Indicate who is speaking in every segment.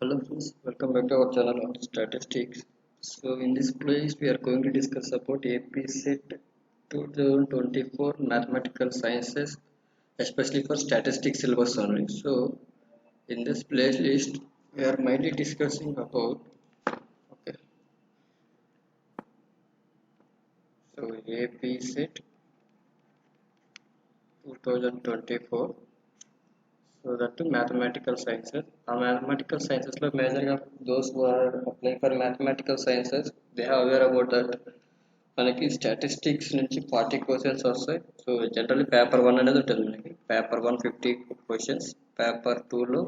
Speaker 1: Hello friends, welcome back to our channel on statistics. So in this place we are going to discuss about AP Set 2024 Mathematical Sciences, especially for statistics syllabus only. So in this playlist we are mainly discussing about okay. So AP Set 2024. So that to mathematical sciences. Mathematical sciences lo majorly those who are applying for mathematical sciences, they are aware about that. మనకి statistics నుంచి 40 questions వస్తాయి. So generally paper 1 అనేది ఉంటుంది. మనకి paper 1 50 questions, paper 2లో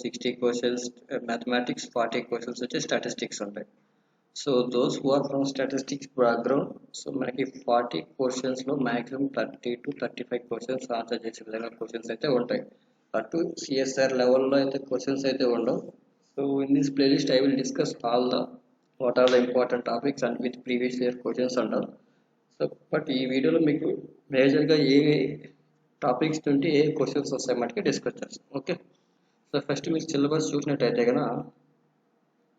Speaker 1: 60 questions mathematics, 40 questions వచ్చి statistics ఉంటాయి. So those who are from statistics background, so మనకి 40 క్వశ్చన్స్లో మ్యాక్సిమం 30 to 35 క్వశ్చన్స్ ఆన్సర్ చేసే విధంగా క్వశ్చన్స్ అయితే ఉంటాయి. అటు సిఎస్ఆర్ లెవెల్లో అయితే క్వశ్చన్స్ అయితే ఉండవు. So in this playlist I will discuss all the what are the important topics and with previous year questions అంటారు. సో బట్ ఈ వీడియోలో మీకు మేజర్గా ఏ టాపిక్స్ నుండి ఏ క్వశ్చన్స్ వస్తాయి మటుకే డిస్కస్ చేస్తాం. ఓకే, సో ఫస్ట్ మీకు సిలబస్ చూసినట్టయితే కనుక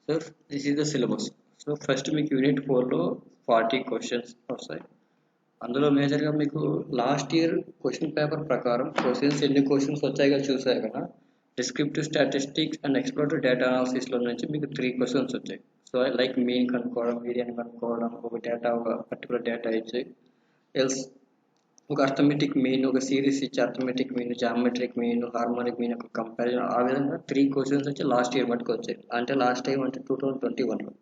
Speaker 1: so this is the syllabus. So first మీకు యూనిట్ 4లో 40 క్వశ్చన్స్ వస్తాయి. అందులో మేజర్గా మీకు లాస్ట్ ఇయర్ క్వశ్చన్ పేపర్ ప్రకారం క్వశ్చన్స్ ఎన్ని క్వశ్చన్స్ వచ్చాయో చూసాయి కదా. డిస్క్రిప్టివ్ స్టాటిస్టిక్స్ అండ్ ఎక్స్ప్లోరేటివ్ డేటా అనాలిసిస్లో నుంచి మీకు 3 క్వశ్చన్స్ వచ్చాయి. సో లైక్ మీన్ కనుక్కోవడం, మీడియన్ కనుక్కోవడం, ఒక డేటా ఒక పర్టికులర్ డేటా ఇచ్చి ఎల్స్ ఒక అర్థమెటిక్ మీన్, ఒక సిరీస్ ఇచ్చి arithmetic mean, geometric mean, harmonic mean ఒక కంపారిజన్, ఆ విధంగా 3 క్వశ్చన్స్ వచ్చి లాస్ట్ ఇయర్ మటుకు వచ్చాయి. అంటే లాస్ట్ టైం అంటే 2021లో.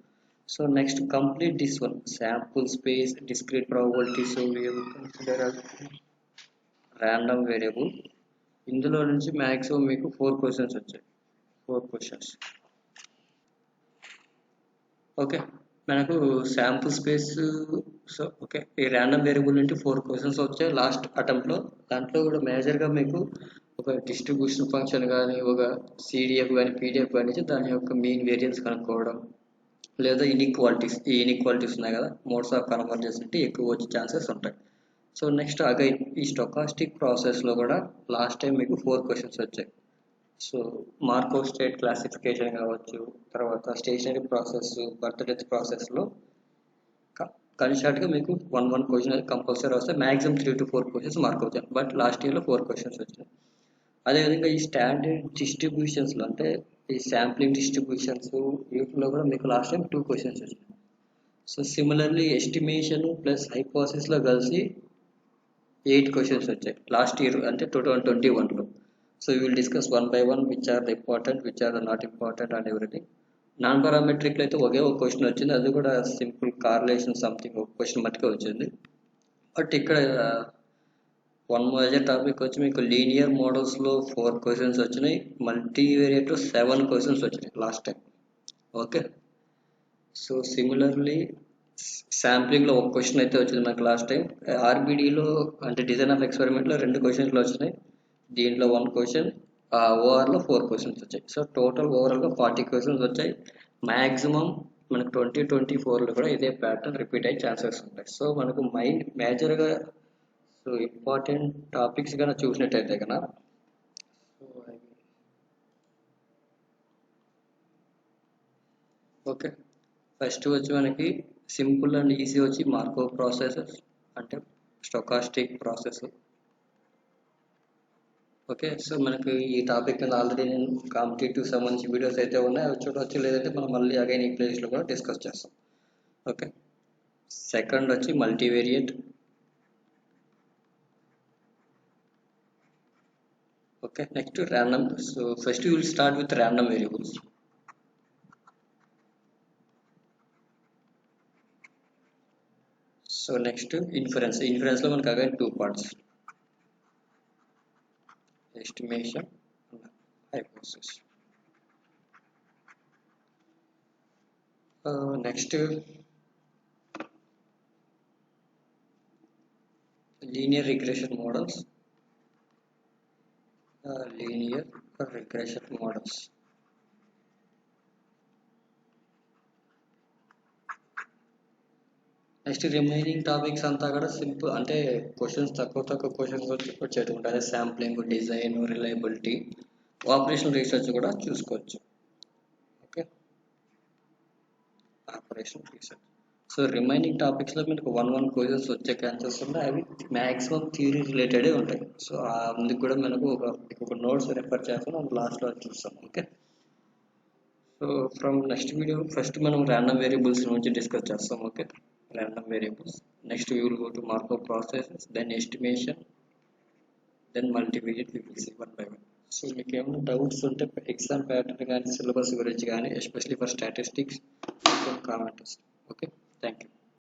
Speaker 1: So next complete this one sample space, discrete probability. So we will consider as random variable. ఇందులో నుంచి మ్యాక్సిమం మీకు 4 క్వశ్చన్స్ వచ్చాయి. 4 క్వశ్చన్స్. ఓకే, మనకు శాంపుల్ స్పేస్. సో ఓకే, ఈ ర్యాండమ్ వేరియబుల్ నుండి 4 క్వశ్చన్స్ వచ్చాయి లాస్ట్ అటెంప్ట్లో. దాంట్లో కూడా మేజర్గా మీకు ఒక డిస్ట్రిబ్యూషన్ ఫంక్షన్ కానీ, ఒక సిడిఎఫ్ కానీ, పీడిఎఫ్ కానీ దాని యొక్క మీన్ వేరియన్స్ కనుక్కోవడం, లేదా ఇన్ఈక్వాలిటీస్. ఈ ఇన్ఈక్వాలిటీస్ ఉన్నాయి కదా, మోడ్స్ ఆఫ్ కన్వర్జెన్స్ అంటే ఎక్కువ వచ్చే ఛాన్సెస్ ఉంటాయి. సో నెక్స్ట్ అగైన్ ఈ స్టొకాస్టిక్ ప్రాసెస్లో కూడా లాస్ట్ టైం మీకు 4 క్వశ్చన్స్ వచ్చాయి. సో మార్కోవ్ స్టేట్ క్లాసిఫికేషన్ కావచ్చు, తర్వాత స్టేషనరీ ప్రాసెస్, బర్త్ డెత్ ప్రాసెస్లో కన్షార్ట్గా మీకు 1 క్వశ్చన్ కంపల్సరీ వస్తాయి. మ్యాక్సిమం 3 to 4 క్వశ్చన్స్ మార్క్ అవుతాయి. బట్ లాస్ట్ ఇయర్లో 4 క్వశ్చన్స్ వచ్చినాయి. అదేవిధంగా ఈ స్టాండర్డ్ డిస్ట్రిబ్యూషన్స్లో అంటే ఈ శాంప్లింగ్ డిస్ట్రిబ్యూషన్స్ వీటిలో కూడా మీకు లాస్ట్ టైం 2 క్వశ్చన్స్ వచ్చినాయి. సో సిమిలర్లీ ఎస్టిమేషన్ ప్లస్ హైపోథసిస్లో కలిసి 8 క్వశ్చన్స్ వచ్చాయి లాస్ట్ ఇయర్ అంటే 2021లో. So you will discuss 1 by 1 which are the important, which are the not important and everything. Non పారామెట్రిక్లో అయితే ఒకే ఒక క్వశ్చన్ వచ్చింది, అది కూడా సింపుల్ కార్లేషన్ సంథింగ్ ఒక క్వశ్చన్ మట్టుకే వచ్చింది. బట్ ఇక్కడ వన్ మేజర్ టాపిక్ వచ్చి మీకు లీనియర్ మోడల్స్లో 4 క్వశ్చన్స్ వచ్చినాయి, మల్టీవేరియట్లో 7 క్వశ్చన్స్ వచ్చినాయి last time. Okay, so similarly శాంప్లింగ్లో ఒక క్వశ్చన్ అయితే వచ్చింది మనకు లాస్ట్ టైం. ఆర్బిడిలో అంటే డిజైన్ ఆఫ్ ఎక్స్పెరిమెంట్లో 2 క్వశ్చన్లు వచ్చినాయి, దీంట్లో 1 క్వశ్చన్, ఓఆర్లో 4 క్వశ్చన్స్ వచ్చాయి. సో టోటల్ ఓవరాల్గా 40 క్వశ్చన్స్ వచ్చాయి. మ్యాక్సిమం మనకు 2024లో కూడా ఇదే ప్యాటర్న్ రిపీట్ అయ్యే ఛాన్సెస్ ఉంటాయి. సో మనకు మేజర్గా సో ఇంపార్టెంట్ టాపిక్స్ కన్నా చూసినట్టయితే కన్నా ఓకే, ఫస్ట్ వచ్చి మనకి సింపుల్ అండ్ ఈజీ వచ్చి మార్కోవ్ ప్రాసెసెస్ అంటే స్టొకాస్టిక్ ప్రాసెస్. ఓకే, సో మనకు ఈ టాపిక్ మీద ఆల్రెడీ నేను కాంపిటేటివ్ సంబంధించి వీడియోస్ అయితే ఉన్నాయి, అవి చూడవచ్చు. లేదంటే మనం మళ్ళీ అగైన్ ఈ ప్లేస్లో కూడా డిస్కస్ చేస్తాం. ఓకే, సెకండ్ వచ్చి multivariate. Okay, next random. So first you will start with random variables. So next inference. ఇన్ఫరెన్స్లో మనకు again 2 parts, estimation and hypothesis. Next linear regression models. Linear regression models. Next remaining topics అంతా కూడా simple అంటే questions తక్కువ questions వచ్చేటువంటి అదే sampling, design, reliability, operational research కూడా చూసుకోవచ్చు. Operation research. సో రిమైనింగ్ టాపిక్స్లో మీకు 1 క్వశ్చన్స్ వచ్చే ఛాన్సెస్ ఉన్నాయి. అవి మ్యాక్సిమం థియరీ రిలేటెడే ఉంటాయి. సో అందుకు కూడా మనకు ఒక నోట్స్ రెఫర్ చేస్తాం, మనం లాస్ట్లో చూస్తాం. Okay, so from next video first మనం ర్యాండమ్ వేరియబుల్స్ నుంచి డిస్కస్ చేస్తాం. Okay, random variables. Next we will go to Markov processes, then estimation, then multivariate we will see one by one. So మీకు ఏమైనా doubts ఉంటే exam pattern కానీ syllabus గురించి కానీ especially for statistics comment. Okay, thank you.